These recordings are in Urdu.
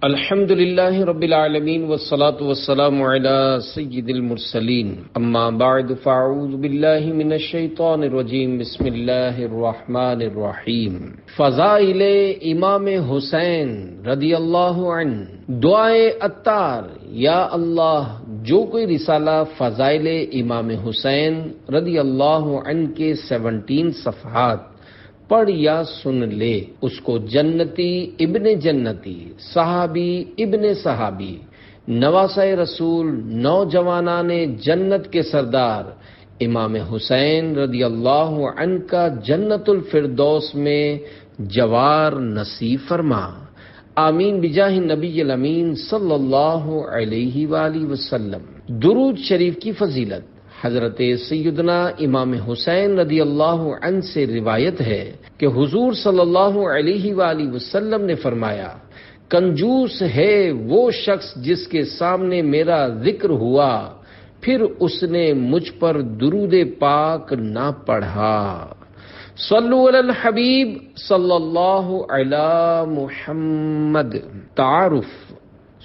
الحمد للہ رب العالمین والصلاة والسلام علی سید المرسلین اما بعد فاعوذ باللہ من الشیطان الرجیم بسم اللہ الرحمن الرحیم۔ فضائل امام حسین رضی اللہ عنہ، دعائے عطار۔ یا اللہ، جو کوئی رسالہ فضائل امام حسین رضی اللہ عنہ کے 17 صفحات پڑھ یا سن لے، اس کو جنتی ابن جنتی، صحابی ابن صحابی، نواسہ رسول، نوجوانان جنت کے سردار امام حسین رضی اللہ عنہ کا جنت الفردوس میں جوار نصیب فرما، آمین بجاہ نبی الامین صلی اللہ علیہ وآلہ وسلم۔ درود شریف کی فضیلت۔ حضرت سیدنا امام حسین رضی اللہ عنہ سے روایت ہے کہ حضور صلی اللہ علیہ وآلہ وسلم نے فرمایا، کنجوس ہے وہ شخص جس کے سامنے میرا ذکر ہوا پھر اس نے مجھ پر درود پاک نہ پڑھا۔ صلو علی الحبیب صلی اللہ علی محمد۔ تعارف۔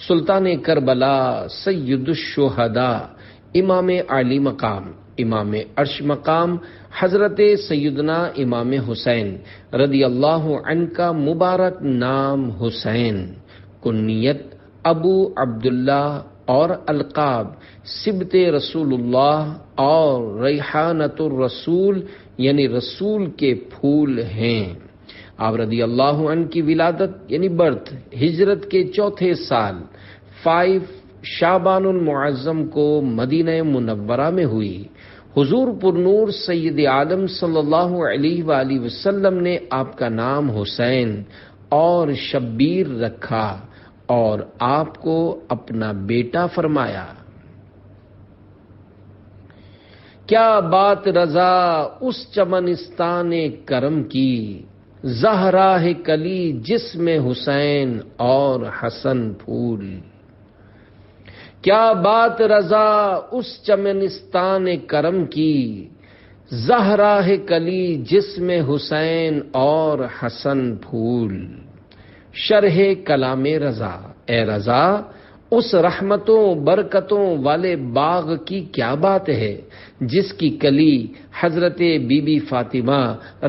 سلطان کربلا، سید الشہداء، امام عالی مقام، امام عرش مقام، حضرت سیدنا امام حسین رضی اللہ عنہ کا مبارک نام حسین، کنیت ابو عبداللہ اور القاب سبط رسول اللہ اور ریحانۃ الرسول یعنی رسول کے پھول ہیں۔ آپ رضی اللہ عنہ کی ولادت یعنی برتھ ہجرت کے 4 سال 5 شعبان المعظم کو مدینہ منورہ میں ہوئی۔ حضور پرنور سید عالم صلی اللہ علیہ وآلہ وسلم نے آپ کا نام حسین اور شبیر رکھا اور آپ کو اپنا بیٹا فرمایا۔ کیا بات رضا اس چمنستان کرم کی، زہراہ کلی جس میں حسین اور حسن پھول۔ کیا بات رضا اس چمنستان کرم کی، زہراہ کلی جس میں حسین اور حسن پھول۔ شرح کلام رضا۔ اے رضا، اس رحمتوں برکتوں والے باغ کی کیا بات ہے جس کی کلی حضرت بی بی فاطمہ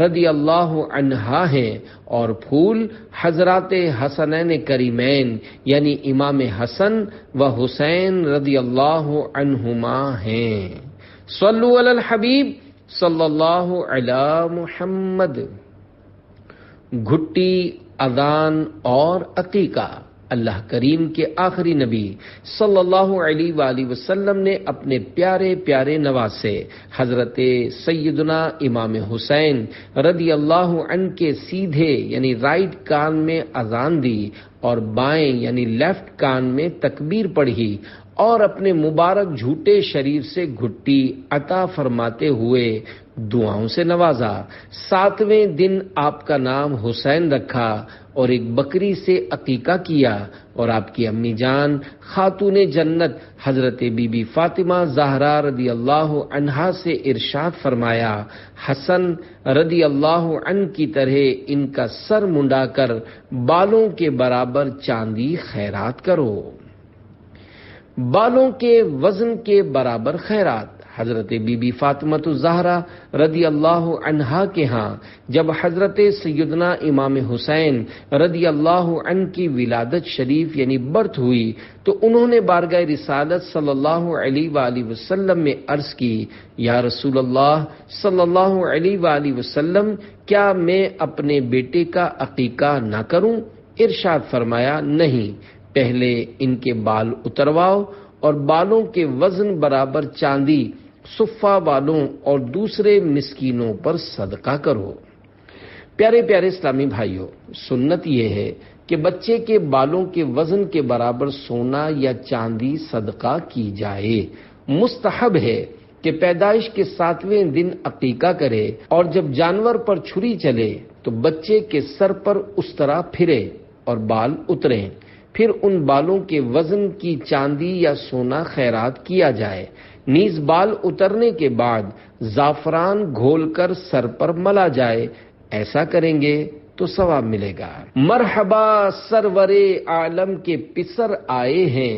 رضی اللہ عنہا ہیں اور پھول حضرات حسنین کریمین یعنی امام حسن و حسین رضی اللہ عنہما ہیں۔ صلو علی الحبیب صلی اللہ علی محمد۔ گھٹی، اذان اور عقیقہ۔ اللہ کریم کے آخری نبی صلی اللہ علیہ وآلہ وسلم نے اپنے پیارے پیارے نواسے حضرت سیدنا امام حسین رضی اللہ عنہ کے سیدھے یعنی رائٹ کان میں اذان دی اور بائیں یعنی لیفٹ کان میں تکبیر پڑھی اور اپنے مبارک جھوٹے شریر سے گھٹی عطا فرماتے ہوئے دعاؤں سے نوازا۔ 7ویں دن آپ کا نام حسین رکھا اور ایک بکری سے عقیقہ کیا اور آپ کی امی جان خاتون جنت حضرت بی بی فاطمہ زہرا رضی اللہ عنہا سے ارشاد فرمایا، حسن رضی اللہ عنہ کی طرح ان کا سر منڈا کر بالوں کے برابر چاندی خیرات کرو۔ بالوں کے وزن کے برابر خیرات۔ حضرت بی بی فاطمہ الزہرا رضی اللہ عنہا کے ہاں جب حضرت سیدنا امام حسین رضی اللہ عنہ کی ولادت شریف یعنی برتھ ہوئی تو انہوں نے بارگاہ رسالت صلی اللہ علیہ وآلہ وسلم میں عرض کی، یا رسول اللہ صلی اللہ علیہ وآلہ وسلم، کیا میں اپنے بیٹے کا عقیقہ نہ کروں؟ ارشاد فرمایا، نہیں، پہلے ان کے بال اترواؤ اور بالوں کے وزن برابر چاندی صفہ والوں اور دوسرے مسکینوں پر صدقہ کرو۔ پیارے پیارے اسلامی بھائیوں، سنت یہ ہے کہ بچے کے بالوں کے وزن کے برابر سونا یا چاندی صدقہ کی جائے۔ مستحب ہے کہ پیدائش کے 7ویں دن عقیقہ کرے اور جب جانور پر چھری چلے تو بچے کے سر پر اس طرح پھرے اور بال اتریں، پھر ان بالوں کے وزن کی چاندی یا سونا خیرات کیا جائے۔ نیز بال اترنے کے بعد زعفران گھول کر سر پر ملا جائے۔ ایسا کریں گے تو تو ثواب ملے گا۔ مرحبا سرور عالم کے پسر آئے ہیں،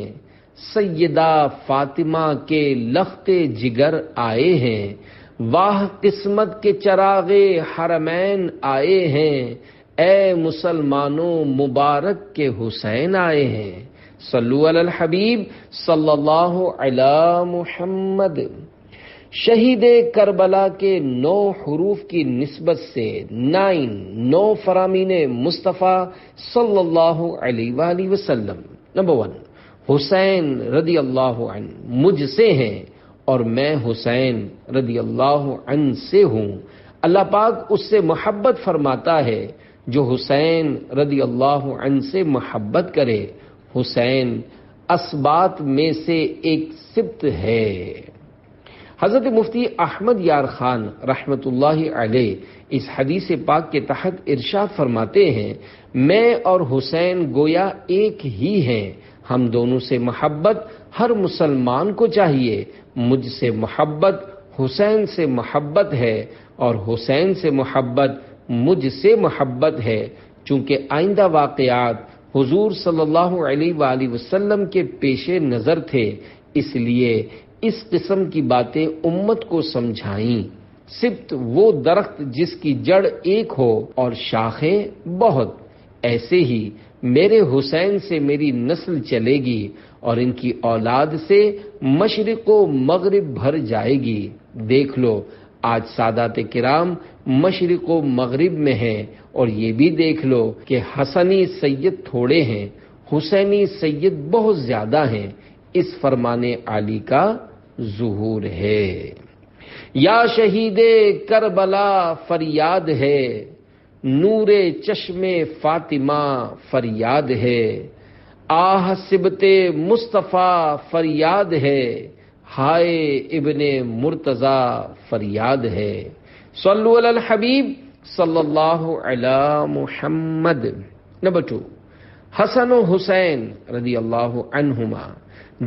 سیدہ فاطمہ کے لخت جگر آئے ہیں، واہ قسمت کے چراغ حرمین آئے ہیں، اے مسلمانوں مبارک کے حسین آئے ہیں۔ صلو علی الحبیب صلی اللہ علی محمد۔ شہید کربلا کے 9 حروف کی نسبت سے 9 فرامین مصطفیٰ صلی اللہ علیہ وآلہ وسلم۔ نمبر 1، حسین رضی اللہ عنہ مجھ سے ہیں اور میں حسین رضی اللہ عنہ سے ہوں۔ اللہ پاک اس سے محبت فرماتا ہے جو حسین رضی اللہ عنہ سے محبت کرے۔ حسین اسباط میں سے ایک سبط ہے۔ حضرت مفتی احمد یار خان رحمت اللہ علیہ اس حدیث پاک کے تحت ارشاد فرماتے ہیں، میں اور حسین گویا ایک ہی ہیں، ہم دونوں سے محبت ہر مسلمان کو چاہیے۔ مجھ سے محبت حسین سے محبت ہے اور حسین سے محبت مجھ سے محبت ہے۔ چونکہ آئندہ واقعات حضور صلی اللہ علیہ وآلہ وسلم کے پیش نظر تھے، اس لیے اس قسم کی باتیں امت کو سمجھائیں۔ سبط وہ درخت جس کی جڑ ایک ہو اور شاخیں بہت، ایسے ہی میرے حسین سے میری نسل چلے گی اور ان کی اولاد سے مشرق و مغرب بھر جائے گی۔ دیکھ لو آج سادات کرام مشرق و مغرب میں ہیں، اور یہ بھی دیکھ لو کہ حسنی سید تھوڑے ہیں، حسینی سید بہت زیادہ ہیں۔ اس فرمان عالی کا ظہور ہے۔ یا شہید کربلا فریاد ہے، نور چشم فاطمہ فریاد ہے، آہ سبط مصطفیٰ فریاد ہے، ہائے ابن مرتضی فریاد ہے۔ صلو علی الحبیب صلی اللہ علی محمد۔ نمبر 2، حسن و حسین رضی اللہ عنہما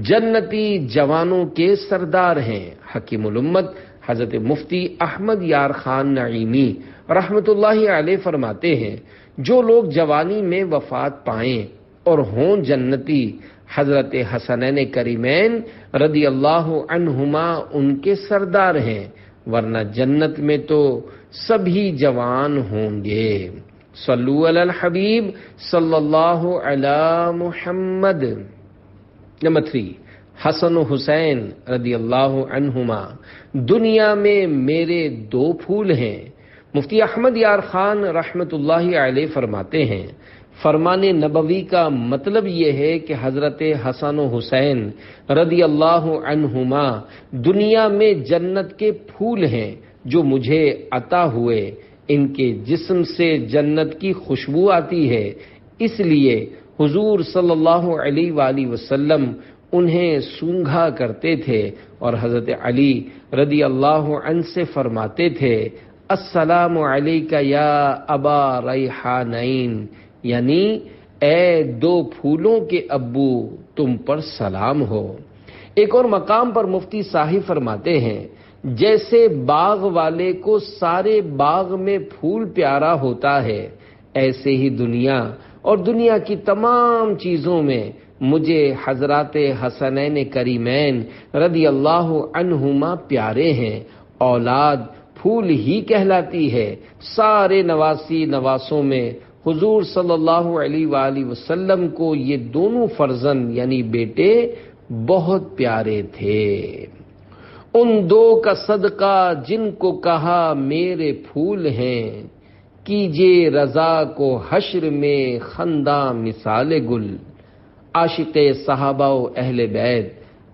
جنتی جوانوں کے سردار ہیں۔ حکیم الامت حضرت مفتی احمد یار خان نعیمی رحمت اللہ علیہ فرماتے ہیں، جو لوگ جوانی میں وفات پائیں اور ہوں جنتی، حضرت حسنین کریمین رضی اللہ عنہما ان کے سردار ہیں، ورنہ جنت میں تو سبھی جوان ہوں گے۔ صلو علی الحبیب صلی اللہ علی محمد۔ نمبر 3، حسن و حسین رضی اللہ عنہما دنیا میں میرے 2 پھول ہیں۔ مفتی احمد یار خان رحمت اللہ علیہ فرماتے ہیں، فرمان نبوی کا مطلب یہ ہے کہ حضرت حسن و حسین رضی اللہ عنہما دنیا میں جنت کے پھول ہیں جو مجھے عطا ہوئے۔ ان کے جسم سے جنت کی خوشبو آتی ہے، اس لیے حضور صلی اللہ علیہ وآلہ وسلم انہیں سونگھا کرتے تھے، اور حضرت علی رضی اللہ عنہ سے فرماتے تھے، السلام علیک یا ابا ریحانین، یعنی اے 2 پھولوں کے ابو تم پر سلام ہو۔ ایک اور مقام پر مفتی صاحب فرماتے ہیں، جیسے باغ والے کو سارے باغ میں پھول پیارا ہوتا ہے، ایسے ہی دنیا اور دنیا کی تمام چیزوں میں مجھے حضرات حسنین کریمین رضی اللہ عنہما پیارے ہیں۔ اولاد پھول ہی کہلاتی ہے۔ سارے نواسی نواسوں میں حضور صلی اللہ علیہ وآلہ وسلم کو یہ دونوں فرزند یعنی بیٹے بہت پیارے تھے۔ ان 2 کا صدقہ جن کو کہا میرے پھول ہیں، کیجئے رضا کو حشر میں خنداں مثال گل۔ عاشق صحابہ و اہل بیت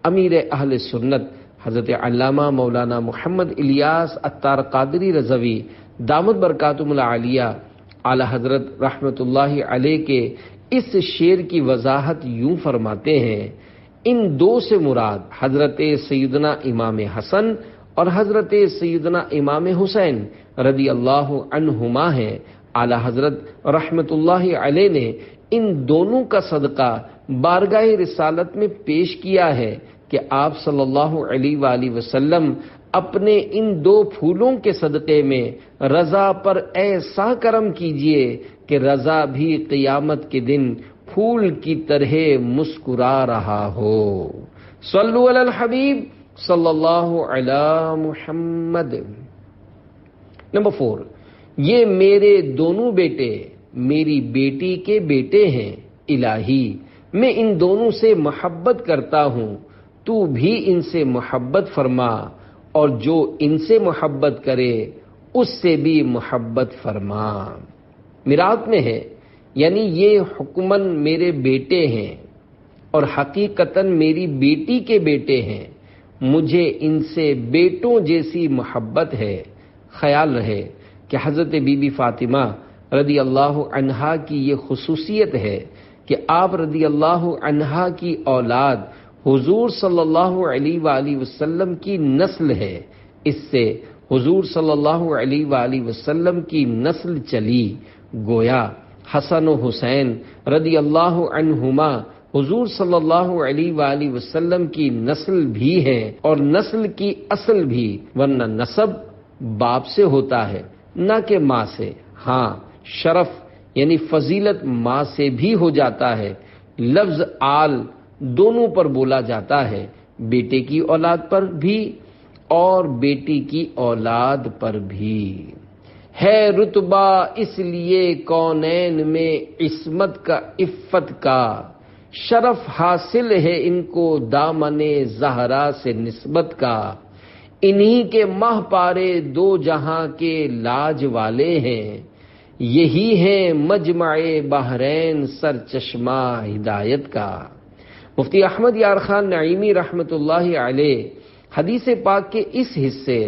امیر اہل سنت حضرت علامہ مولانا محمد الیاس عطار قادری رضوی دامت برکاتہم العالیہ اعلی حضرت رحمت اللہ علیہ کے اس شعر کی وضاحت یوں فرماتے ہیں، ان 2 سے مراد حضرت سیدنا امام حسن اور حضرت سیدنا امام حسین رضی اللہ عنہما ہیں۔ اعلی حضرت رحمت اللہ علیہ نے ان دونوں کا صدقہ بارگاہ رسالت میں پیش کیا ہے کہ آپ صلی اللہ علیہ وآلہ وسلم اپنے ان 2 پھولوں کے صدقے میں رضا پر ایسا کرم کیجئے کہ رضا بھی قیامت کے دن پھول کی طرح مسکرا رہا ہو۔ صلو علی الحبیب صلی اللہ علی محمد۔ نمبر 4، یہ میرے دونوں بیٹے میری بیٹی کے بیٹے ہیں، الہی میں ان دونوں سے محبت کرتا ہوں، تو بھی ان سے محبت فرما، اور جو ان سے محبت کرے اس سے بھی محبت فرما۔ میراث میں ہے، یعنی یہ حکماً میرے بیٹے ہیں اور حقیقتاً میری بیٹی کے بیٹے ہیں، مجھے ان سے بیٹوں جیسی محبت ہے۔ خیال رہے کہ حضرت بی بی فاطمہ رضی اللہ عنہا کی یہ خصوصیت ہے کہ آپ رضی اللہ عنہا کی اولاد حضور صلی اللہ علیہ وآلہ وسلم کی نسل ہے، اس سے حضور صلی اللہ علیہ وآلہ وسلم کی نسل چلی، گویا حسن و حسین رضی اللہ عنہما حضور صلی اللہ علیہ وآلہ وسلم کی نسل بھی ہے اور نسل کی اصل بھی، ورنہ نسب باپ سے ہوتا ہے نہ کہ ماں سے۔ ہاں، شرف یعنی فضیلت ماں سے بھی ہو جاتا ہے۔ لفظ آل دونوں پر بولا جاتا ہے، بیٹے کی اولاد پر بھی اور بیٹی کی اولاد پر بھی۔ ہے رتبہ اس لیے کونین میں عصمت کا، عفت کا، شرف حاصل ہے ان کو دامن زہرا سے نسبت کا۔ انہی کے ماہ پارے 2 جہاں کے لاج والے ہیں، یہی ہیں مجمع بحرین سر چشمہ ہدایت کا۔ مفتی احمد یار خان نعیمی رحمۃ اللہ علیہ حدیث پاک کے اس حصے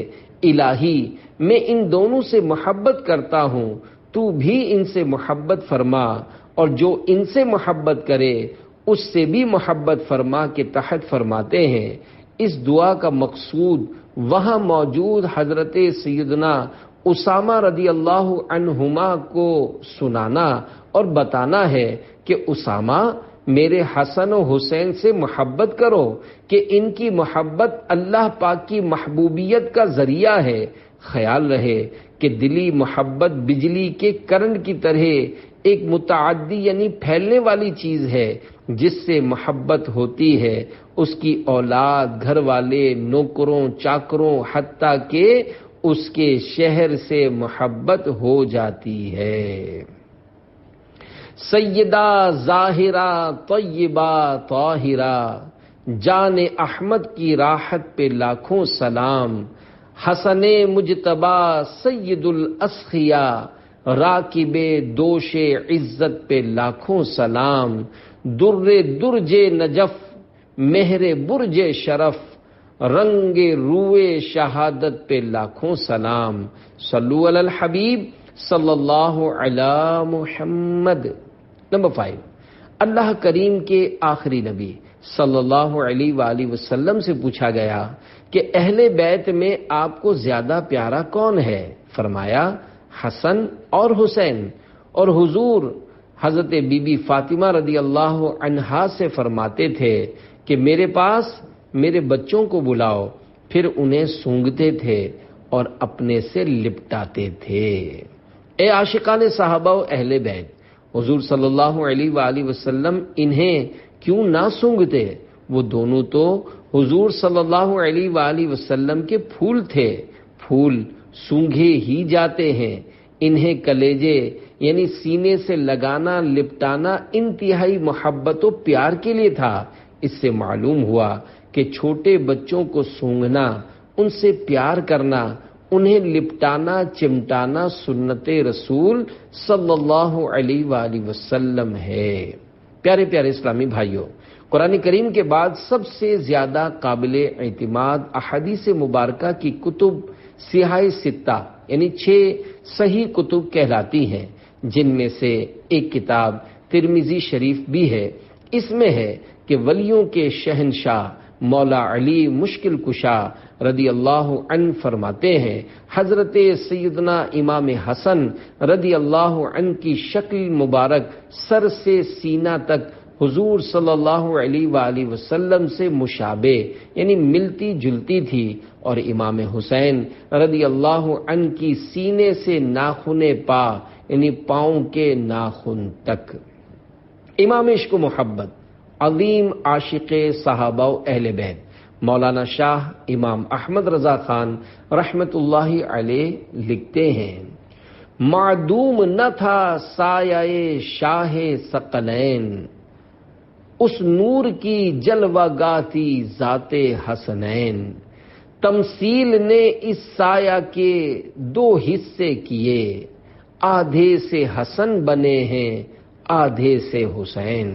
الہی میں ان دونوں سے محبت کرتا ہوں، تو بھی ان سے محبت فرما، اور جو ان سے محبت کرے اس سے بھی محبت فرما کے تحت فرماتے ہیں۔ اس دعا کا مقصود وہاں موجود حضرت سیدنا اسامہ رضی اللہ عنہما کو سنانا اور بتانا ہے کہ اسامہ میرے حسن و حسین سے محبت کرو کہ ان کی محبت اللہ پاک کی محبوبیت کا ذریعہ ہے۔ خیال رہے کہ دلی محبت بجلی کے کرنٹ کی طرح ایک متعدی یعنی پھیلنے والی چیز ہے، جس سے محبت ہوتی ہے اس کی اولاد، گھر والے، نوکروں، چاکروں، حتیٰ کہ اس کے شہر سے محبت ہو جاتی ہے۔ سیدہ ظاہرہ طیبہ طاہرہ، جان احمد کی راحت پہ لاکھوں سلام، حسن مجتبی سید الاسخیاء، راکب دوش عزت پہ لاکھوں سلام، در درج نجف مہر برج شرف، رنگ روئے شہادت پہ لاکھوں سلام۔ صلو علی الحبیب صلی اللہ علی محمد۔ نمبر 5، اللہ کریم کے آخری نبی صلی اللہ علیہ وآلہ وسلم سے پوچھا گیا کہ اہل بیت میں آپ کو زیادہ پیارا کون ہے؟ فرمایا حسن اور حسین، اور حضور حضرت بی بی فاطمہ رضی اللہ عنہا سے فرماتے تھے کہ میرے پاس میرے بچوں کو بلاؤ، پھر انہیں سونگتے تھے اور اپنے سے لپٹاتے تھے۔ اے عاشقان صحابہ و اہل بیت، حضور صلی اللہ علیہ وآلہ وسلم انہیں کیوں نہ سونگتے؟ وہ دونوں تو حضور صلی اللہ علیہ وآلہ وسلم کے پھول تھے، پھول سونگھے ہی جاتے ہیں، انہیں کلیجے یعنی سینے سے لگانا، لپٹانا انتہائی محبت و پیار کے لیے تھا۔ اس سے معلوم ہوا کہ چھوٹے بچوں کو سونگھنا، ان سے پیار کرنا، انہیں لپٹانا، چمٹانا سنت رسول صلی اللہ علیہ وآلہ وسلم ہے۔ پیارے پیارے اسلامی بھائیوں، قرآن کریم کے بعد سب سے زیادہ قابل اعتماد احادیث مبارکہ کی کتب سیاہ ستہ یعنی 6 صحیح کتب کہلاتی ہیں، جن میں سے ایک کتاب ترمذی شریف بھی ہے۔ اس میں ہے کہ ولیوں کے شہنشاہ مولا علی مشکل کشا رضی اللہ عنہ فرماتے ہیں، حضرت سیدنا امام حسن رضی اللہ عنہ کی شکل مبارک سر سے سینہ تک حضور صلی اللہ علیہ وآلہ وسلم سے مشابہ یعنی ملتی جلتی تھی، اور امام حسین رضی اللہ عنہ کی سینے سے ناخن پا یعنی پاؤں کے ناخن تک۔ امام عشق و محبت، عظیم عاشق صحابہ و اہل بیت، مولانا شاہ امام احمد رضا خان رحمت اللہ علیہ لکھتے ہیں، معدوم نہ تھا سایہ شاہ ثقلین، اس نور کی جلوہ گاہ تھی ذات حسنین، تمثیل نے اس سایہ کے دو حصے کیے، آدھے سے حسن بنے ہیں آدھے سے حسین۔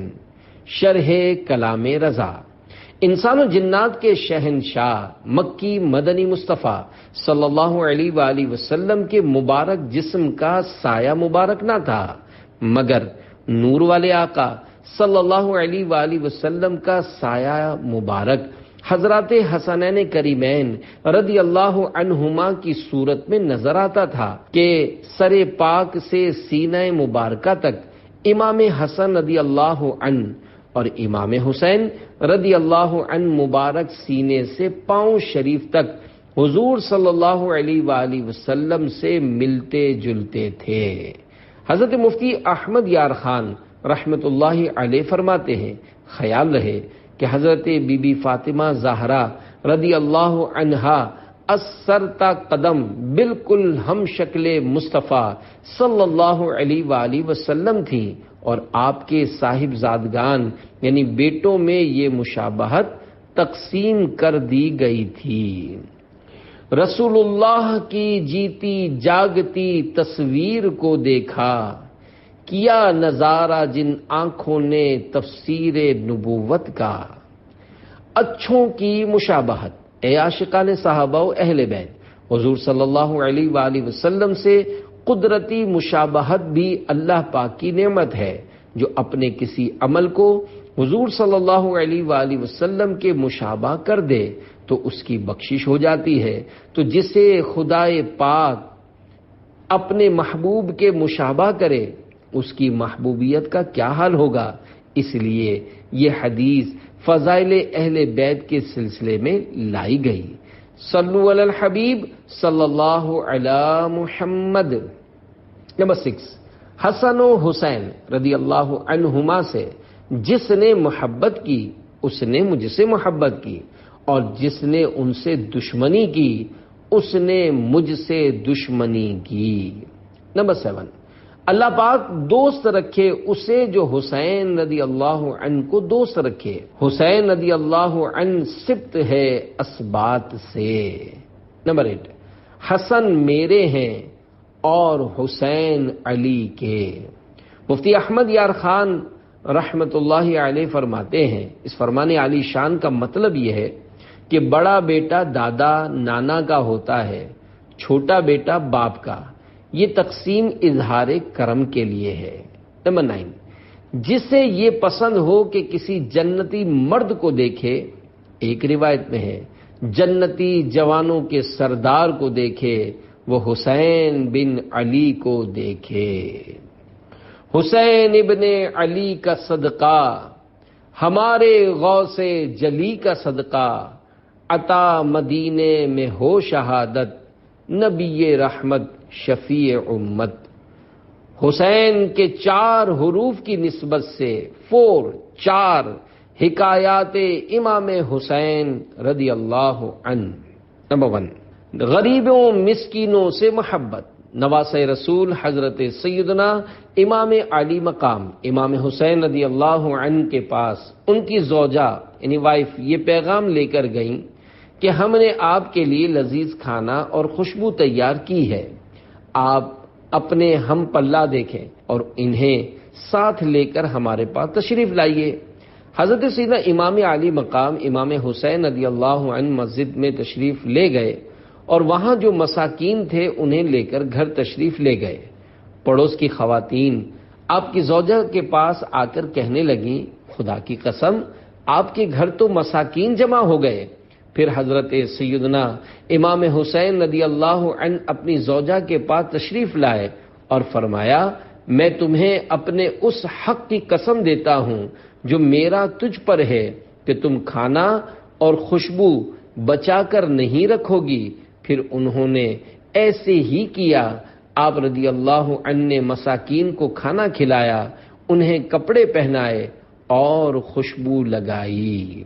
شرح کلام رضا، انسان و جنات کے شہنشاہ مکی مدنی مصطفیٰ صلی اللہ علیہ وآلہ وسلم کے مبارک جسم کا سایہ مبارک نہ تھا، مگر نور والے آقا صلی اللہ علیہ وآلہ وسلم کا سایہ مبارک حضرات حسنین کریمین رضی اللہ عنہما کی صورت میں نظر آتا تھا کہ سر پاک سے سینہ مبارکہ تک امام حسن رضی اللہ عنہ اور امام حسین رضی اللہ عنہ مبارک سینے سے پاؤں شریف تک حضور صلی اللہ علیہ وآلہ وسلم سے ملتے جلتے تھے۔ حضرت مفتی احمد یار خان رحمت اللہ علیہ فرماتے ہیں، خیال رہے کہ حضرت بی بی فاطمہ زہرا رضی اللہ عنہا از سر تا قدم بالکل ہم شکل مصطفیٰ صلی اللہ علیہ وآلہ وسلم تھی، اور آپ کے صاحب زادگان یعنی بیٹوں میں یہ مشابہت تقسیم کر دی گئی تھی۔ رسول اللہ کی جیتی جاگتی تصویر کو دیکھا، کیا نظارہ جن آنکھوں نے تفسیر نبوت کا۔ اچھوں کی مشابہت، اے عاشقان صحابہ و اہل بیت، حضور صلی اللہ علیہ وآلہ وسلم سے قدرتی مشابہت بھی اللہ پاک کی نعمت ہے، جو اپنے کسی عمل کو حضور صلی اللہ علیہ وآلہ وسلم کے مشابہ کر دے تو اس کی بخشش ہو جاتی ہے۔ تو جسے خدائے پاک اپنے محبوب کے مشابہ کرے، اس کی محبوبیت کا کیا حال ہوگا۔ اس لیے یہ حدیث فضائل اہل بیت کے سلسلے میں لائی گئی۔ صلو علی الحبیب صلی اللہ علی محمد۔ نمبر 6، حسن و حسین رضی اللہ عنہما سے جس نے محبت کی اس نے مجھ سے محبت کی، اور جس نے ان سے دشمنی کی اس نے مجھ سے دشمنی کی۔ نمبر 7، اللہ پاک دوست رکھے اسے جو حسین رضی اللہ عنہ کو دوست رکھے۔ حسین رضی اللہ عنہ سبط ہے اسباط سے۔ نمبر 8، حسن میرے ہیں اور حسین علی کے۔ مفتی احمد یار خان رحمت اللہ علیہ فرماتے ہیں، اس فرمان علی شان کا مطلب یہ ہے کہ بڑا بیٹا دادا نانا کا ہوتا ہے، چھوٹا بیٹا باپ کا۔ یہ تقسیم اظہار کرم کے لیے ہے۔ نمبر 9، جسے یہ پسند ہو کہ کسی جنتی مرد کو دیکھے، ایک روایت میں ہے جنتی جوانوں کے سردار کو دیکھے، وہ حسین بن علی کو دیکھے۔ حسین ابن علی کا صدقہ، ہمارے غوث جلی کا صدقہ، عطا مدینے میں ہو شہادت، نبی رحمت شفیع امت۔ حسین کے 4 حروف کی نسبت سے 4 حکایات امام حسین رضی اللہ عنہ۔ نمبر 1، غریبوں مسکینوں سے محبت۔ نواسۂ رسول حضرت سیدنا امام علی مقام امام حسین رضی اللہ عنہ کے پاس ان کی زوجہ یعنی وائف یہ پیغام لے کر گئیں کہ ہم نے آپ کے لیے لذیذ کھانا اور خوشبو تیار کی ہے، آپ اپنے ہم پلہ دیکھیں اور انہیں ساتھ لے کر ہمارے پاس تشریف لائیے۔ حضرت سیدنا امام علی مقام امام حسین رضی اللہ عنہ مسجد میں تشریف لے گئے اور وہاں جو مساکین تھے انہیں لے کر گھر تشریف لے گئے۔ پڑوس کی خواتین آپ کی زوجہ کے پاس آ کر کہنے لگیں، خدا کی قسم آپ کے گھر تو مساکین جمع ہو گئے۔ پھر حضرت سیدنا امام حسین رضی اللہ عنہ اپنی زوجہ کے پاس تشریف لائے اور فرمایا، میں تمہیں اپنے اس حق کی قسم دیتا ہوں جو میرا تجھ پر ہے کہ تم کھانا اور خوشبو بچا کر نہیں رکھو گی۔ پھر انہوں نے ایسے ہی کیا۔ آپ رضی اللہ عنہ نے مساکین کو کھانا کھلایا، انہیں کپڑے پہنائے اور خوشبو لگائی۔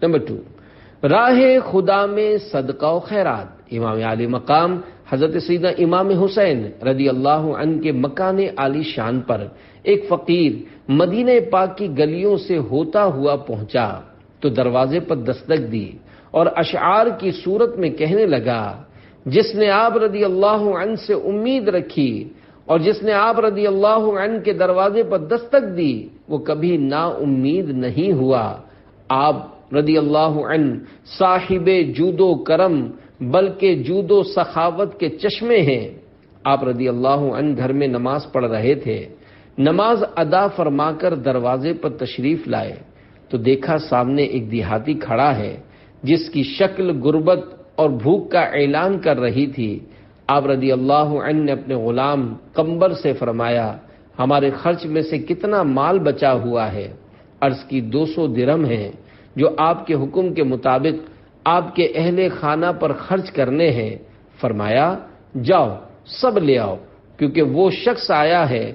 نمبر 2، راہ خدا میں صدقہ و خیرات۔ امام عالی مقام حضرت سیدنا امام حسین رضی اللہ عنہ کے مکان عالی شان پر ایک فقیر مدینہ پاک کی گلیوں سے ہوتا ہوا پہنچا تو دروازے پر دستک دی اور اشعار کی صورت میں کہنے لگا، جس نے آپ رضی اللہ عنہ سے امید رکھی اور جس نے آپ رضی اللہ عنہ کے دروازے پر دستک دی وہ کبھی نا امید نہیں ہوا۔ آپ رضی اللہ عنہ صاحب جود و کرم بلکہ جود و سخاوت کے چشمے ہیں۔ آپ رضی اللہ عنہ گھر میں نماز پڑھ رہے تھے، نماز ادا فرما کر دروازے پر تشریف لائے تو دیکھا سامنے ایک دیہاتی کھڑا ہے جس کی شکل غربت اور بھوک کا اعلان کر رہی تھی۔ آپ رضی اللہ عنہ نے اپنے غلام قمبر سے فرمایا، ہمارے خرچ میں سے کتنا مال بچا ہوا ہے؟ عرض کی 200 درہم ہیں جو آپ کے حکم کے مطابق آپ کے اہل خانہ پر خرچ کرنے ہیں۔ فرمایا، جاؤ سب لے آؤ، کیونکہ وہ شخص آیا ہے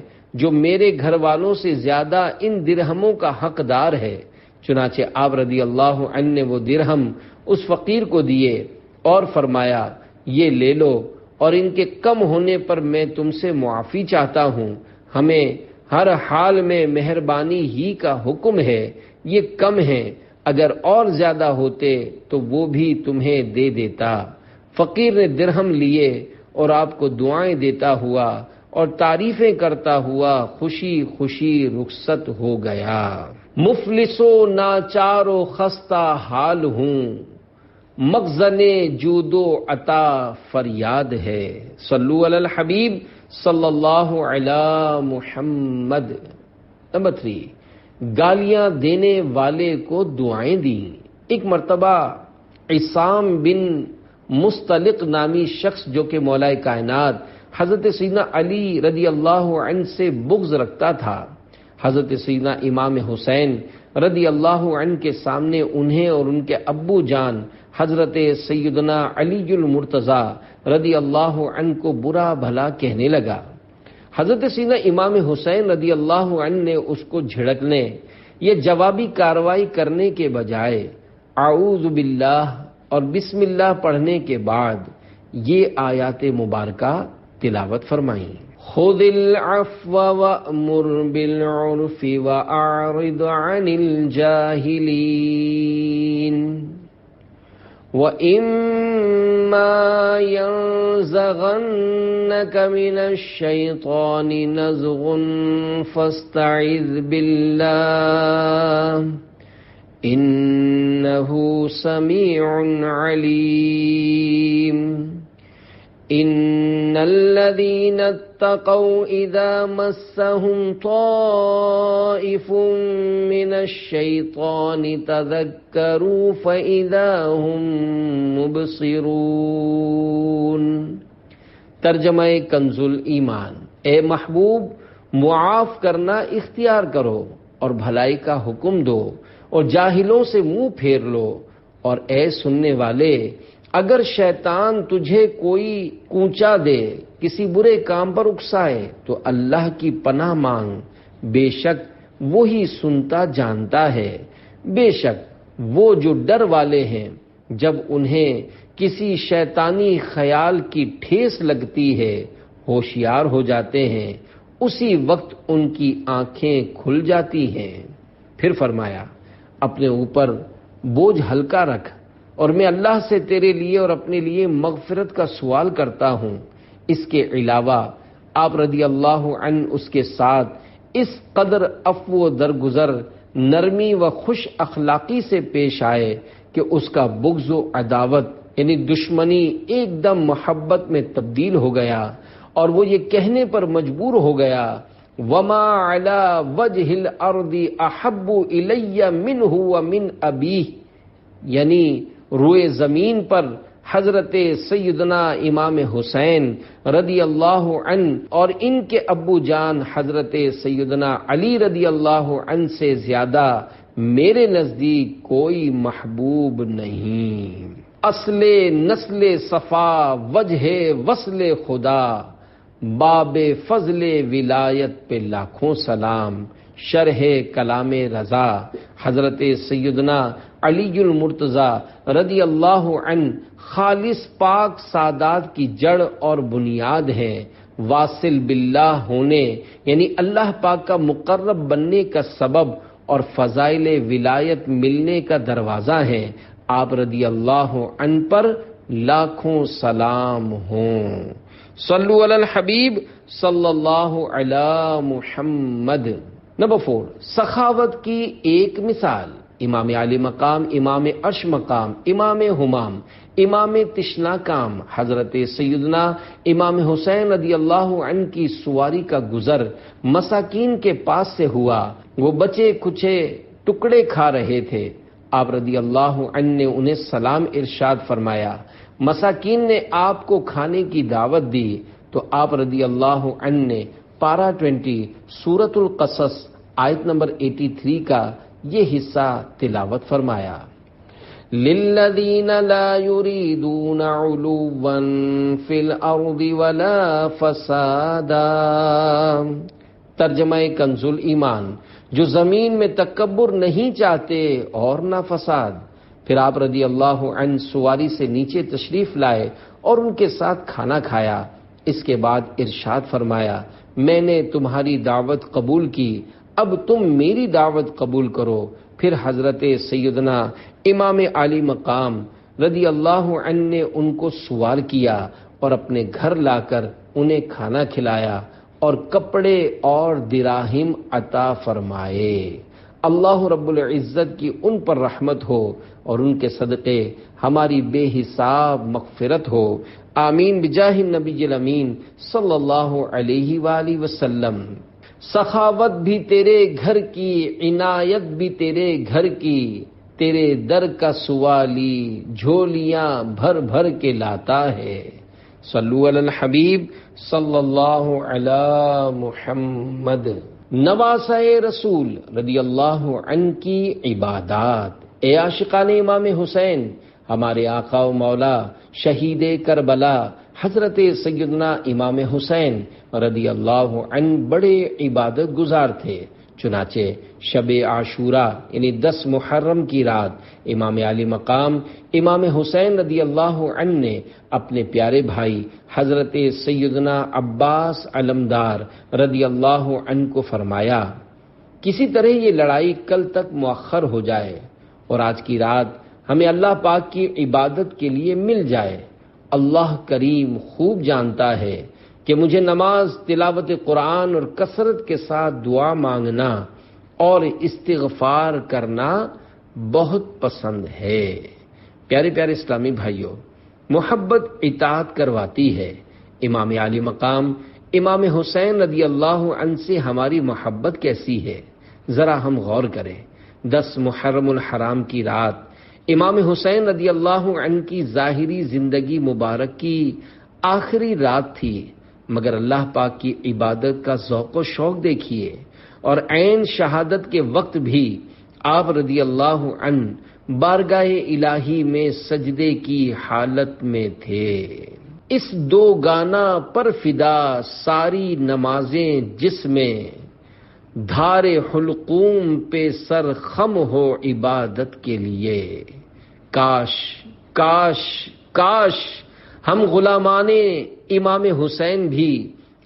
جو میرے گھر والوں سے زیادہ ان درہموں کا حقدار ہے۔ چنانچہ آپ رضی اللہ عنہ نے وہ درہم اس فقیر کو دیے اور فرمایا، یہ لے لو اور ان کے کم ہونے پر میں تم سے معافی چاہتا ہوں۔ ہمیں ہر حال میں مہربانی ہی کا حکم ہے، یہ کم ہیں، اگر اور زیادہ ہوتے تو وہ بھی تمہیں دے دیتا۔ فقیر نے درہم لیے اور آپ کو دعائیں دیتا ہوا اور تعریفیں کرتا ہوا خوشی خوشی رخصت ہو گیا۔ مفلس و ناچار و خستہ حال ہوں، مخزن جود و عطا فریاد ہے۔ صلو علی الحبیب صلی اللہ علی محمد۔ نمبر 3، گالیاں دینے والے کو دعائیں دیں۔ ایک مرتبہ عصام بن مستلق نامی شخص جو کہ مولا کائنات حضرت سیدنا علی رضی اللہ عنہ سے بغض رکھتا تھا، حضرت سیدنا امام حسین رضی اللہ عنہ کے سامنے انہیں اور ان کے ابو جان حضرت سیدنا علی المرتضیٰ رضی اللہ عنہ کو برا بھلا کہنے لگا۔ حضرت سیدنا امام حسین رضی اللہ عنہ نے اس کو جھڑکنے یا جوابی کارروائی کرنے کے بجائے اعوذ باللہ اور بسم اللہ پڑھنے کے بعد یہ آیات مبارکہ تلاوت فرمائیں۔ خذ العفو وأمر بالعرف وأعرض عن الجاهلين وَإِمَّا يَنزَغَنَّكَ مِنَ الشَّيْطَانِ نَزْغٌ فَاسْتَعِذْ بِاللَّهِ إِنَّهُ سَمِيعٌ عَلِيمٌ إِنَّ الَّذِينَ اتَّقَوْا إِذَا مَسَّهُمْ طَائِفٌ مِّنَ الشَّيْطَانِ تَذَكَّرُوا فَإِذَا هُمْ مُبْصِرُونَ۔ ترجمہ کنز الایمان۔ اے محبوب، معاف کرنا اختیار کرو اور بھلائی کا حکم دو اور جاہلوں سے منہ پھیر لو، اور اے سننے والے، اگر شیطان تجھے کوئی کونچا دے، کسی برے کام پر اکسائے تو اللہ کی پناہ مانگ، بے شک وہی سنتا جانتا ہے۔ بے شک وہ جو ڈر والے ہیں جب انہیں کسی شیطانی خیال کی ٹھیس لگتی ہے ہوشیار ہو جاتے ہیں، اسی وقت ان کی آنکھیں کھل جاتی ہیں۔ پھر فرمایا، اپنے اوپر بوجھ ہلکا رکھ اور میں اللہ سے تیرے لیے اور اپنے لیے مغفرت کا سوال کرتا ہوں۔ اس کے علاوہ آپ رضی اللہ عنہ اس کے ساتھ اس قدر عفو و درگزر، نرمی و خوش اخلاقی سے پیش آئے کہ اس کا بغض و عداوت یعنی دشمنی ایک دم محبت میں تبدیل ہو گیا اور وہ یہ کہنے پر مجبور ہو گیا، وَمَا عَلَى وَجْهِ الْأَرْضِ أَحَبُّ إِلَيَّ مِنْهُ وَمِنْ أَبِيهِ، یعنی روئے زمین پر حضرت سیدنا امام حسین رضی اللہ عنہ اور ان کے ابو جان حضرت سیدنا علی رضی اللہ عنہ سے زیادہ میرے نزدیک کوئی محبوب نہیں۔ اصل نسل صفا وجہ وصل خدا، باب فضل ولایت پہ لاکھوں سلام، شرح کلام رضا حضرت سیدنا علی المرتضی رضی اللہ عنہ خالص پاک سادات کی جڑ اور بنیاد ہے، واصل باللہ ہونے یعنی اللہ پاک کا مقرب بننے کا سبب اور فضائل ولایت ملنے کا دروازہ ہے۔ آپ رضی اللہ عنہ پر لاکھوں سلام ہوں۔ صلو علی الحبیب صلی اللہ علی محمد۔ نمبر 4، سخاوت کی ایک مثال۔ امام علی مقام، امام عرش مقام، امام ہمام، امام تشنا کام حضرت سیدنا امام حسین رضی اللہ عنہ کی سواری کا گزر مساکین کے پاس سے ہوا، وہ بچے کچے ٹکڑے کھا رہے تھے۔ آپ رضی اللہ عنہ نے انہیں سلام ارشاد فرمایا، مساکین نے آپ کو کھانے کی دعوت دی تو آپ رضی اللہ عنہ نے پارہ 20 سورۃ القصص آیت نمبر 83 کا یہ حصہ تلاوت فرمایا۔ للذین لا یریدون علوا فی الارض ولا فسادا، ترجمہ کنز الایمان، جو زمین میں تکبر نہیں چاہتے اور نہ فساد۔ پھر آپ رضی اللہ عنہ سواری سے نیچے تشریف لائے اور ان کے ساتھ کھانا کھایا۔ اس کے بعد ارشاد فرمایا، میں نے تمہاری دعوت قبول کی، اب تم میری دعوت قبول کرو۔ پھر حضرت سیدنا امام علی مقام رضی اللہ عنہ نے ان کو سوار کیا اور اپنے گھر لا کر انہیں کھانا کھلایا اور کپڑے اور دراہم عطا فرمائے۔ اللہ رب العزت کی ان پر رحمت ہو اور ان کے صدقے ہماری بے حساب مغفرت ہو، آمین بجاہ النبی الامین صلی اللہ علیہ وآلہ وسلم۔ سخاوت بھی تیرے گھر کی، عنایت بھی تیرے گھر کی، تیرے در کا سوالی جھولیاں بھر بھر کے لاتا ہے۔ صلو علی الحبیب صلی اللہ علی محمد۔ نواسہ رسول رضی اللہ عنہ کی عبادات۔ اے عاشقان امام حسین، ہمارے آقا و مولا شہید کربلا حضرت سیدنا امام حسین رضی اللہ عنہ بڑے عبادت گزار تھے، چنانچہ شب عاشورہ یعنی 10 محرم کی رات امام علی مقام امام حسین رضی اللہ عنہ نے اپنے پیارے بھائی حضرت سیدنا عباس علمدار رضی اللہ عنہ کو فرمایا، کسی طرح یہ لڑائی کل تک مؤخر ہو جائے اور آج کی رات ہمیں اللہ پاک کی عبادت کے لیے مل جائے۔ اللہ کریم خوب جانتا ہے کہ مجھے نماز، تلاوت قرآن اور کثرت کے ساتھ دعا مانگنا اور استغفار کرنا بہت پسند ہے۔ پیارے پیارے اسلامی بھائیوں، محبت اطاعت کرواتی ہے۔ امام علی مقام امام حسین رضی اللہ عنہ سے ہماری محبت کیسی ہے، ذرا ہم غور کریں۔ 10 محرم الحرام کی رات امام حسین رضی اللہ عنہ کی ظاہری زندگی مبارک کی آخری رات تھی، مگر اللہ پاک کی عبادت کا ذوق و شوق دیکھیے، اور عین شہادت کے وقت بھی آپ رضی اللہ عنہ بارگاہ الہی میں سجدے کی حالت میں تھے۔ اس دو گانا پر فدا ساری نمازیں جس میں، دھار حلقوم پہ سر خم ہو عبادت کے لیے۔ کاش کاش کاش ہم غلامان امام حسین بھی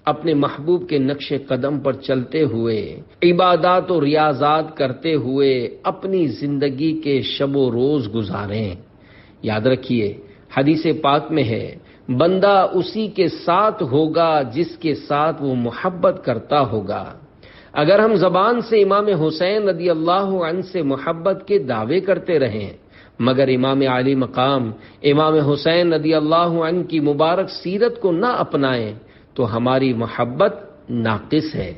اپنے محبوب کے نقش قدم پر چلتے ہوئے، عبادات و ریاضات کرتے ہوئے اپنی زندگی کے شب و روز گزاریں۔ یاد رکھیے، حدیث پاک میں ہے، بندہ اسی کے ساتھ ہوگا جس کے ساتھ وہ محبت کرتا ہوگا۔ اگر ہم زبان سے امام حسین رضی اللہ عنہ سے محبت کے دعوے کرتے رہیں مگر امام علی مقام امام حسین رضی اللہ عنہ کی مبارک سیرت کو نہ اپنائیں تو ہماری محبت ناقص ہے،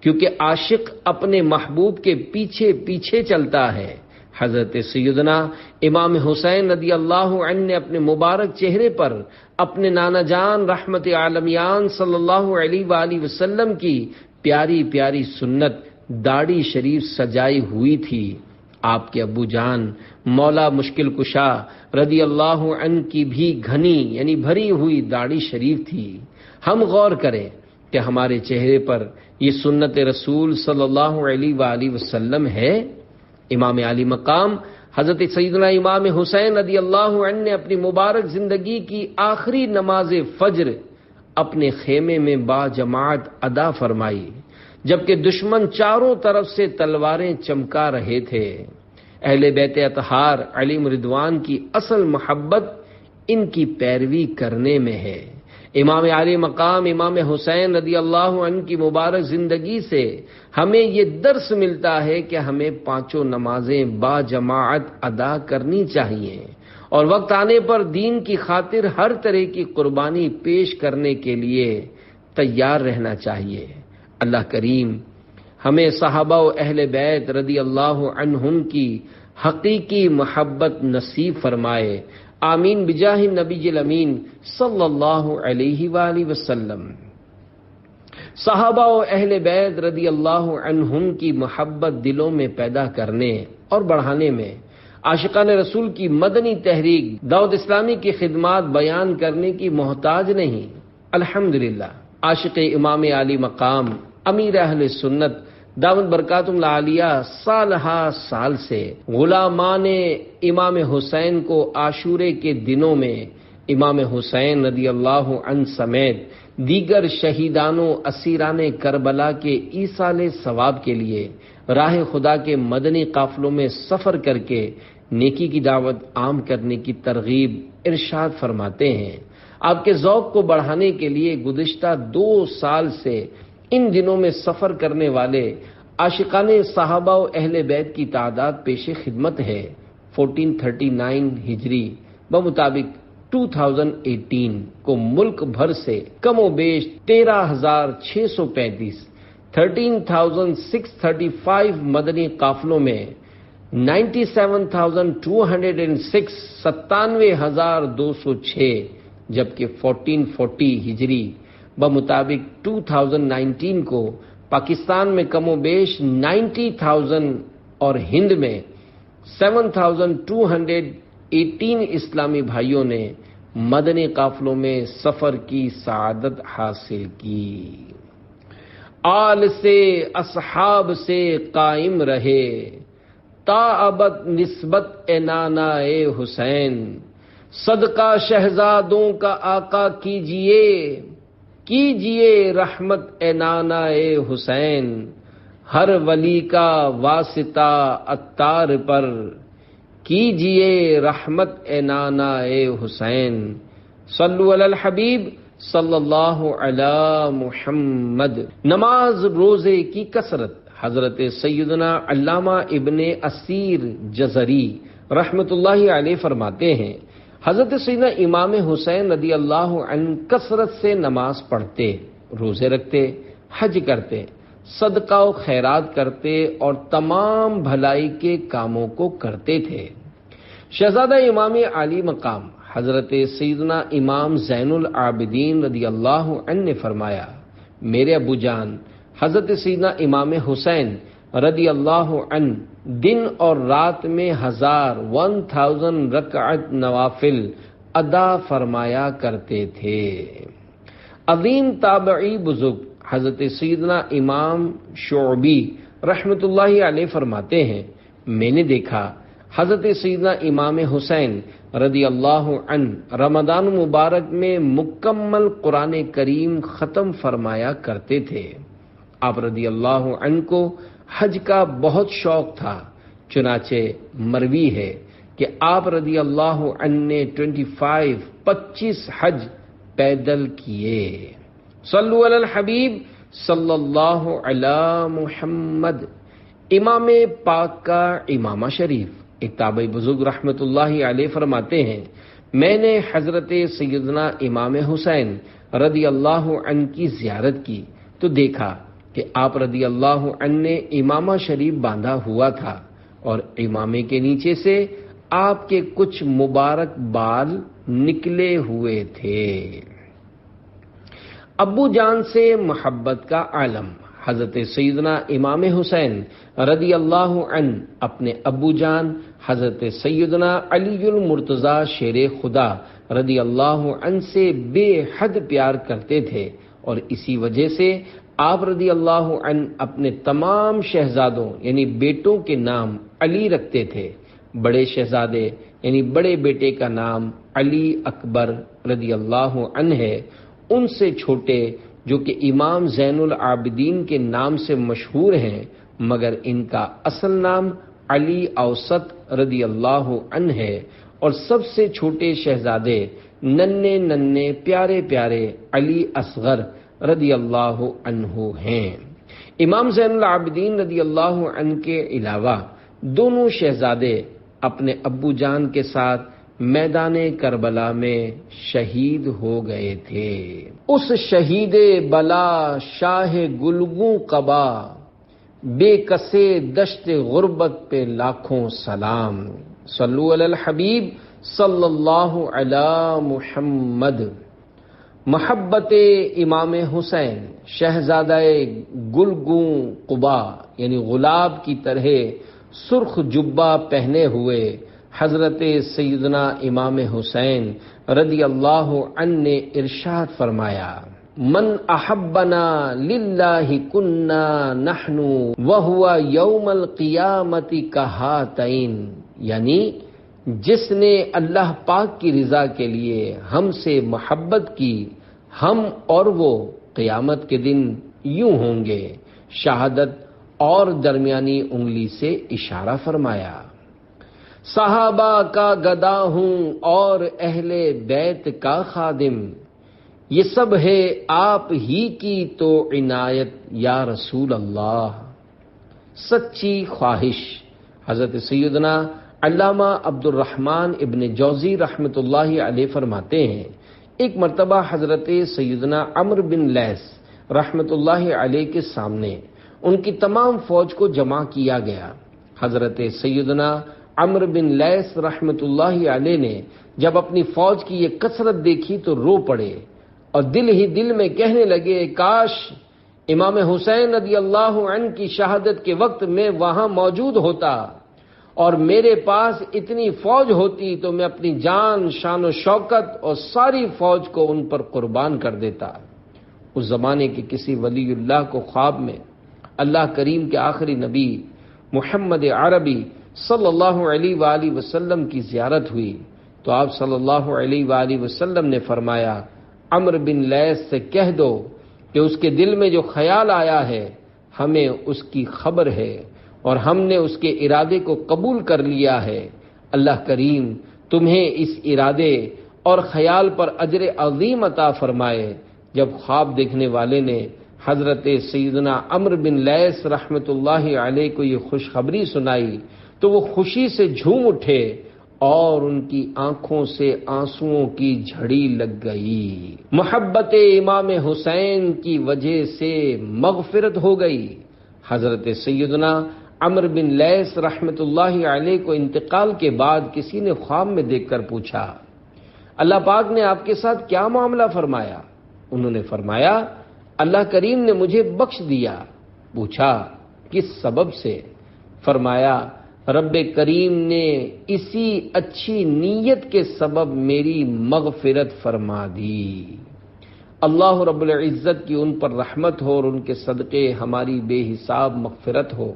کیونکہ عاشق اپنے محبوب کے پیچھے پیچھے چلتا ہے، حضرت سیدنا امام حسین رضی اللہ عنہ نے اپنے مبارک چہرے پر اپنے نانا جان رحمت عالمیان صلی اللہ علیہ وآلہ وسلم کی پیاری پیاری سنت داڑھی شریف سجائی ہوئی تھی۔ آپ کے ابو جان مولا مشکل کشا رضی اللہ عنہ کی بھی گھنی یعنی بھری ہوئی داڑھی شریف تھی۔ ہم غور کریں کہ ہمارے چہرے پر یہ سنت رسول صلی اللہ علیہ وآلہ وسلم ہے۔ امام علی مقام حضرت سیدنا امام حسین رضی اللہ عنہ نے اپنی مبارک زندگی کی آخری نماز فجر اپنے خیمے میں با جماعت ادا فرمائی، جبکہ دشمن چاروں طرف سے تلواریں چمکا رہے تھے۔ اہل بیت اطہار علیہم رضوان کی اصل محبت ان کی پیروی کرنے میں ہے۔ امام علی مقام امام حسین رضی اللہ عنہ کی مبارک زندگی سے ہمیں یہ درس ملتا ہے کہ ہمیں پانچوں نمازیں با جماعت ادا کرنی چاہیے اور وقت آنے پر دین کی خاطر ہر طرح کی قربانی پیش کرنے کے لیے تیار رہنا چاہیے۔ اللہ کریم ہمیں صحابہ و اہل بیت رضی اللہ عنہم کی حقیقی محبت نصیب فرمائے، آمین بجاہ نبی الامین صلی اللہ علیہ وآلہ وسلم۔ صحابہ و اہل بیت رضی اللہ عنہم کی محبت دلوں میں پیدا کرنے اور بڑھانے میں عاشقان رسول کی مدنی تحریک دعوت اسلامی کی خدمات بیان کرنے کی محتاج نہیں۔ الحمدللہ عاشق امام علی مقام امیر اہل سنت دامت برکاتہم العالیہ سال ہا سال سے غلامان امام حسین کو عاشورے کے دنوں میں امام حسین رضی اللہ عنہ سمیت دیگر شہیدان و اسیران کربلا کے ایصال ثواب کے لیے راہ خدا کے مدنی قافلوں میں سفر کر کے نیکی کی دعوت عام کرنے کی ترغیب ارشاد فرماتے ہیں۔ آپ کے ذوق کو بڑھانے کے لیے گزشتہ 2 سال سے ان دنوں میں سفر کرنے والے عاشقان صحابہ و اہل بیت کی تعداد پیش خدمت ہے۔ 1439 ہجری بمطابق 2018 کو ملک بھر سے کم و بیش 13,635 13,635 مدنی قافلوں میں 97,206 97,206 جبکہ 1440 ہجری بمطابق 2019 کو پاکستان میں کم و بیش 90,000 اور ہند میں 7,218 اسلامی بھائیوں نے مدنی قافلوں میں سفر کی سعادت حاصل کی۔ آل سے اصحاب سے قائم رہے تا ابد نسبت نانا حسین، صدقہ شہزادوں کا آقا کیجئے کیجئے رحمت نانا حسین، ہر ولی کا واسطہ عطار پر کیجئے رحمت نانا حسین۔ صلو علی الحبیب صلی اللہ علی محمد۔ نماز روزے کی کثرت۔ حضرت سیدنا علامہ ابن اسیر جزری رحمت اللہ علیہ فرماتے ہیں، حضرت سیدنا امام حسین رضی اللہ عنہ کثرت سے نماز پڑھتے، روزے رکھتے، حج کرتے، صدقہ و خیرات کرتے اور تمام بھلائی کے کاموں کو کرتے تھے۔ شہزادہ امام علی مقام حضرت سیدنا امام زین العابدین رضی اللہ عنہ نے فرمایا، میرے ابو جان حضرت سیدنا امام حسین رضی اللہ عنہ دن اور رات میں 1000 رکعت نوافل ادا فرمایا کرتے تھے۔ عظیم تابعی بزرگ حضرت سیدنا امام شعبی رحمت اللہ علیہ فرماتے ہیں، میں نے دیکھا حضرت سیدنا امام حسین رضی اللہ عنہ رمضان مبارک میں مکمل قرآن کریم ختم فرمایا کرتے تھے۔ آپ رضی اللہ عنہ کو حج کا بہت شوق تھا، چنانچہ مروی ہے کہ آپ رضی اللہ عنہ نے 25 حج پیدل کیے۔ صلو علی الحبیب صلی اللہ علی محمد۔ امام پاک کا امامہ شریف ایک تابعی بزرگ رحمت اللہ علیہ فرماتے ہیں، میں نے حضرت سیدنا امام حسین رضی اللہ عنہ کی زیارت کی تو دیکھا کہ آپ رضی اللہ عنہ نے امامہ شریف باندھا ہوا تھا اور امامے کے نیچے سے آپ کے کچھ مبارک بال نکلے ہوئے تھے۔ ابو جان سے محبت کا عالم۔ حضرت سیدنا امام حسین رضی اللہ عنہ اپنے ابو جان حضرت سیدنا علی المرتضی شیر خدا رضی اللہ عنہ سے بے حد پیار کرتے تھے، اور اسی وجہ سے آپ رضی اللہ عنہ اپنے تمام شہزادوں یعنی بیٹوں کے نام علی رکھتے تھے۔ بڑے شہزادے یعنی بڑے بیٹے کا نام علی اکبر رضی اللہ عنہ ہے، ان سے چھوٹے جو کہ امام زین العابدین کے نام سے مشہور ہیں، مگر ان کا اصل نام علی اوسط رضی اللہ عنہ ہے، اور سب سے چھوٹے شہزادے ننھے ننھے پیارے پیارے علی اصغر رضی اللہ عنہ ہیں۔ امام زین العابدین رضی اللہ عنہ کے علاوہ دونوں شہزادے اپنے ابو جان کے ساتھ میدان کربلا میں شہید ہو گئے تھے۔ اس شہید بلا شاہ گلگوں قبا، بے کسے دشت غربت پہ لاکھوں سلام۔ صلو علی الحبیب صلی اللہ علی محمد۔ محبت امام حسین شہزادہ گلگوں قبا یعنی گلاب کی طرح سرخ جبہ پہنے ہوئے حضرت سیدنا امام حسین رضی اللہ عنہ نے ارشاد فرمایا، من احبنا للہ کننا نحن وہو یوم القیامت کہاتین، یعنی جس نے اللہ پاک کی رضا کے لیے ہم سے محبت کی، ہم اور وہ قیامت کے دن یوں ہوں گے۔ شہادت اور درمیانی انگلی سے اشارہ فرمایا۔ صحابہ کا گدا ہوں اور اہل بیت کا خادم، یہ سب ہے آپ ہی کی تو عنایت یا رسول اللہ۔ سچی خواہش۔ حضرت سیدنا علامہ عبد الرحمن ابن جوزی رحمۃ اللہ علیہ فرماتے ہیں، ایک مرتبہ حضرت سیدنا عمرو بن لیث رحمۃ اللہ علیہ کے سامنے ان کی تمام فوج کو جمع کیا گیا۔ حضرت سیدنا عمرو بن لیث رحمۃ اللہ علیہ نے جب اپنی فوج کی یہ کثرت دیکھی تو رو پڑے، اور دل ہی دل میں کہنے لگے، کاش امام حسین رضی اللہ عنہ کی شہادت کے وقت میں وہاں موجود ہوتا، اور میرے پاس اتنی فوج ہوتی تو میں اپنی جان، شان و شوکت اور ساری فوج کو ان پر قربان کر دیتا۔ اس زمانے کے کسی ولی اللہ کو خواب میں اللہ کریم کے آخری نبی محمد عربی صلی اللہ علیہ وآلہ وسلم کی زیارت ہوئی، تو آپ صلی اللہ علیہ وآلہ وسلم نے فرمایا، عمرو بن لیث سے کہہ دو کہ اس کے دل میں جو خیال آیا ہے ہمیں اس کی خبر ہے، اور ہم نے اس کے ارادے کو قبول کر لیا ہے۔ اللہ کریم تمہیں اس ارادے اور خیال پر اجر عظیم عطا فرمائے۔ جب خواب دیکھنے والے نے حضرت سیدنا عمرو بن لیث رحمۃ اللہ علیہ کو یہ خوشخبری سنائی تو وہ خوشی سے جھوم اٹھے، اور ان کی آنکھوں سے آنسوؤں کی جھڑی لگ گئی۔ محبت امام حسین کی وجہ سے مغفرت ہو گئی۔ حضرت سیدنا عمرو بن لیث رحمۃ اللہ علیہ کو انتقال کے بعد کسی نے خواب میں دیکھ کر پوچھا، اللہ پاک نے آپ کے ساتھ کیا معاملہ فرمایا؟ انہوں نے فرمایا، اللہ کریم نے مجھے بخش دیا۔ پوچھا کس سبب سے؟ فرمایا، رب کریم نے اسی اچھی نیت کے سبب میری مغفرت فرما دی۔ اللہ رب العزت کی ان پر رحمت ہو اور ان کے صدقے ہماری بے حساب مغفرت ہو،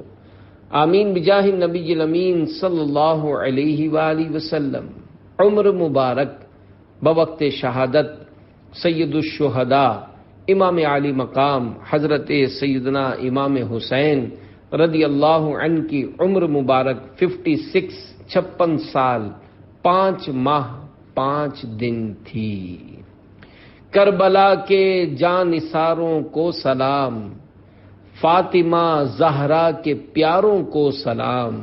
آمین بجاہ النبی الامین صلی اللہ علیہ وآلہ وسلم۔ عمر مبارک بوقت شہادت سید الشہداء امام عالی مقام حضرت سیدنا امام حسین رضی اللہ عنہ کی عمر مبارک 56 سال 5 ماہ 5 دن تھی۔ کربلا کے جانثاروں کو سلام، فاطمہ زہرا کے پیاروں کو سلام،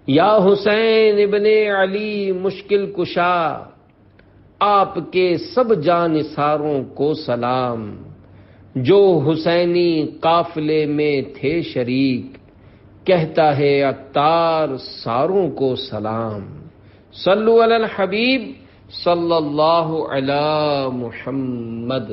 یا حسین ابن علی مشکل کشا، آپ کے سب جانثاروں کو سلام، جو حسینی قافلے میں تھے شریک، کہتا ہے عطار ساروں کو سلام، صلو علی الحبیب صلی اللہ علی محمد۔